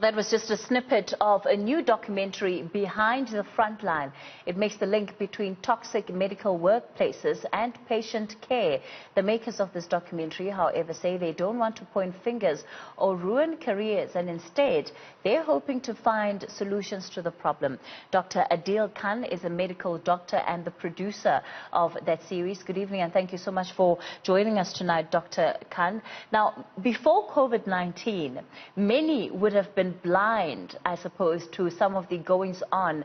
That was just a snippet of a new documentary, Behind the Frontline. It makes the link between toxic medical workplaces and patient care. The makers of this documentary, however, say they don't want to point fingers or ruin careers, and instead they're hoping to find solutions to the problem. Dr. Adil Khan is a medical doctor and the producer of that series. Good evening, and thank you so much for joining us tonight, Dr. Khan. Now, before COVID-19, many would have been blind, I suppose, to some of the goings-on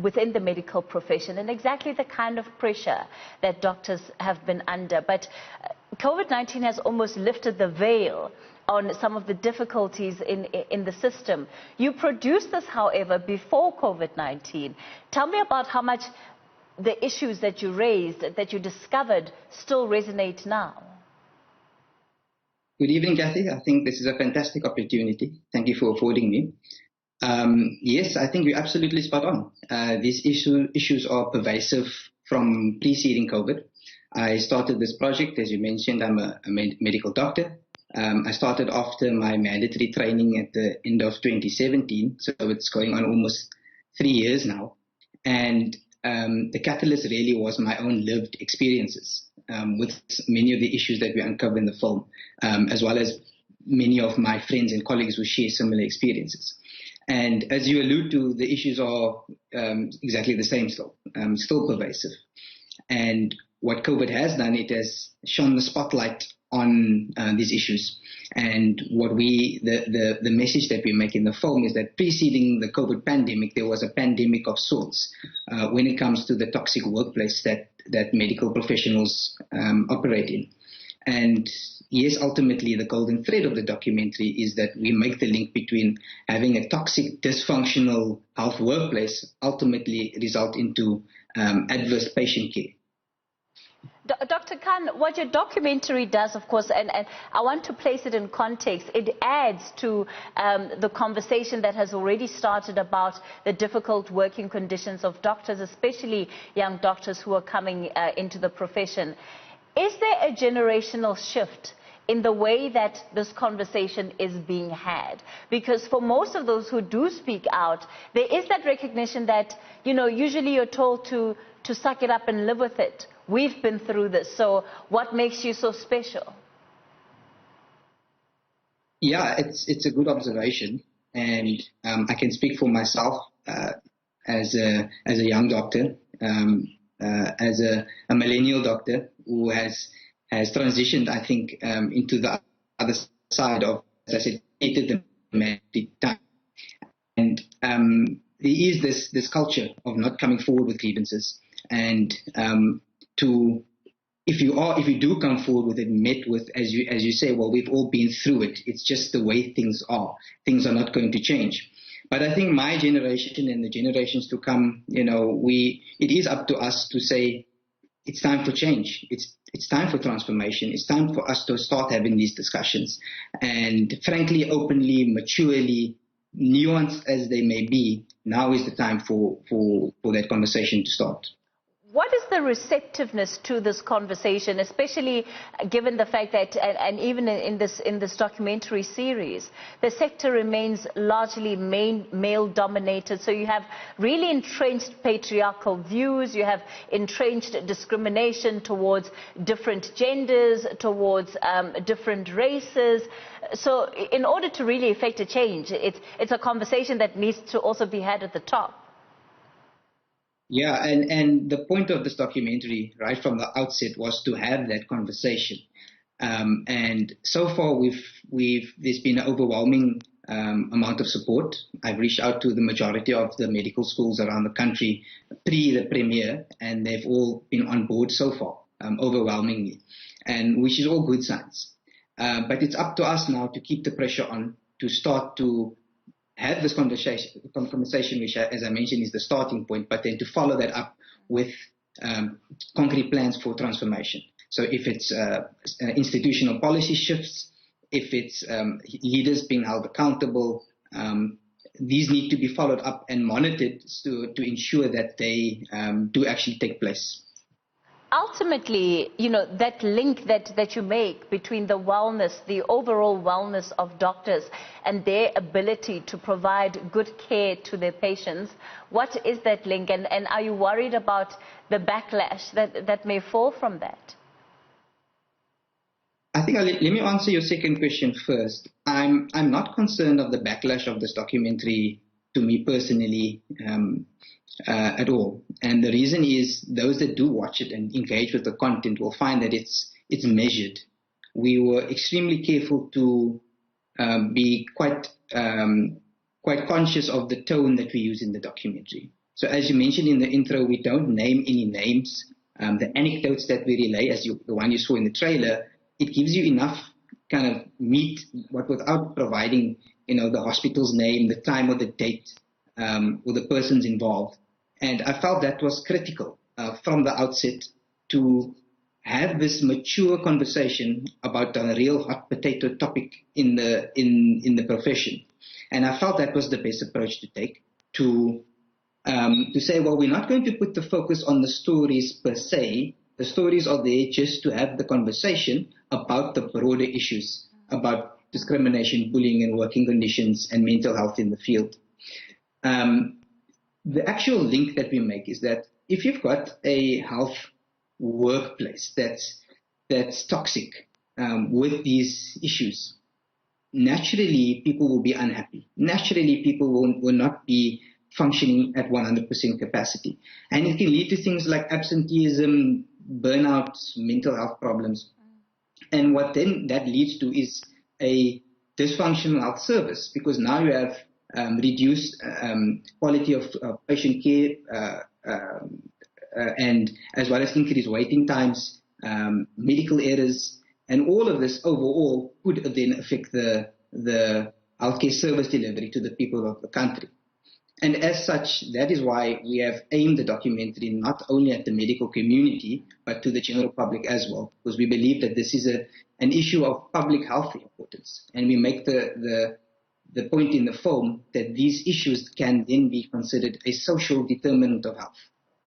within the medical profession and exactly the kind of pressure that doctors have been under. But COVID-19 has almost lifted the veil on some of the difficulties in the system. You produced this, however, before COVID-19. Tell me about how much the issues that you raised, that you discovered, still resonate now. Good evening, Kathy. I think this is a fantastic opportunity. Thank you for affording me. Yes, I think you're absolutely spot on. These issues are pervasive from preceding COVID. I started this project, as you mentioned. I'm a medical doctor. I started after my mandatory training at the end of 2017, so it's going on almost 3 years now. And the catalyst really was my own lived experiences with many of the issues that we uncover in the film, as well as many of my friends and colleagues who share similar experiences. And as you allude to, the issues are exactly the same still pervasive. And what COVID has done, it has shone the spotlight on these issues. And what the message that we make in the film is that preceding the COVID pandemic, there was a pandemic of sorts when it comes to the toxic workplace that medical professionals operate in. And yes, ultimately, the golden thread of the documentary is that we make the link between having a toxic, dysfunctional health workplace ultimately result into adverse patient care. Dr. Khan, what your documentary does, of course, and I want to place it in context, it adds to the conversation that has already started about the difficult working conditions of doctors, especially young doctors who are coming into the profession. Is there a generational shift in the way that this conversation is being had? Because for most of those who do speak out, there is that recognition that, you know, usually you're told to suck it up and live with it. We've been through this, so what makes you so special? Yeah, it's a good observation, and I can speak for myself as a young doctor, as a millennial doctor who has transitioned, I think, into the other side of, as I said, the medical time. And there is this culture of not coming forward with grievances, and if you do come forward with it, met with, as you say, well, we've all been through it. It's just the way things are. Things are not going to change. But I think my generation and the generations to come, you know, it is up to us to say it's time for change. It's time for transformation. It's time for us to start having these discussions. And frankly, openly, maturely, nuanced as they may be, now is the time for that conversation to start. What is the receptiveness to this conversation, especially given the fact that, and even in this documentary series, the sector remains largely male-dominated, so you have really entrenched patriarchal views, you have entrenched discrimination towards different genders, towards different races. So in order to really effect a change, it's a conversation that needs to also be had at the top. Yeah, and the point of this documentary, right from the outset, was to have that conversation. And so far, there's been an overwhelming amount of support. I've reached out to the majority of the medical schools around the country pre the premiere, and they've all been on board so far, overwhelmingly, and which is all good signs. But it's up to us now to keep the pressure on, to start to have this conversation, which, as I mentioned, is the starting point, but then to follow that up with concrete plans for transformation. So if it's institutional policy shifts, if it's leaders being held accountable, these need to be followed up and monitored to ensure that they do actually take place. Ultimately, that link that you make between the wellness, the overall wellness of doctors and their ability to provide good care to their patients, what is that link? And are you worried about the backlash that may fall from that? I think let me answer your second question first. I'm not concerned of the backlash of this documentary to me personally at all. And the reason is those that do watch it and engage with the content will find that it's measured. We were extremely careful to be quite conscious of the tone that we use in the documentary. So as you mentioned in the intro, we don't name any names. The anecdotes that we relay, the one you saw in the trailer, it gives you enough kind of meat, but without providing, the hospital's name, the time or the date, or the persons involved. And I felt that was critical from the outset to have this mature conversation about a real hot potato topic in the profession. And I felt that was the best approach to take, to say, well, we're not going to put the focus on the stories per se. The stories are there just to have the conversation about the broader issues, about discrimination, bullying and working conditions and mental health in the field. The actual link that we make is that if you've got a health workplace that's toxic with these issues, naturally people will be unhappy. Naturally people will not be functioning at 100% capacity. And it can lead to things like absenteeism, burnout, mental health problems. And what then that leads to is a dysfunctional health service, because now you have reduced quality of patient care and as well as increased waiting times, medical errors, and all of this overall could then affect the healthcare service delivery to the people of the country. And as such, that is why we have aimed the documentary not only at the medical community, but to the general public as well, because we believe that this is an issue of public health importance. And we make the point in the film that these issues can then be considered a social determinant of health.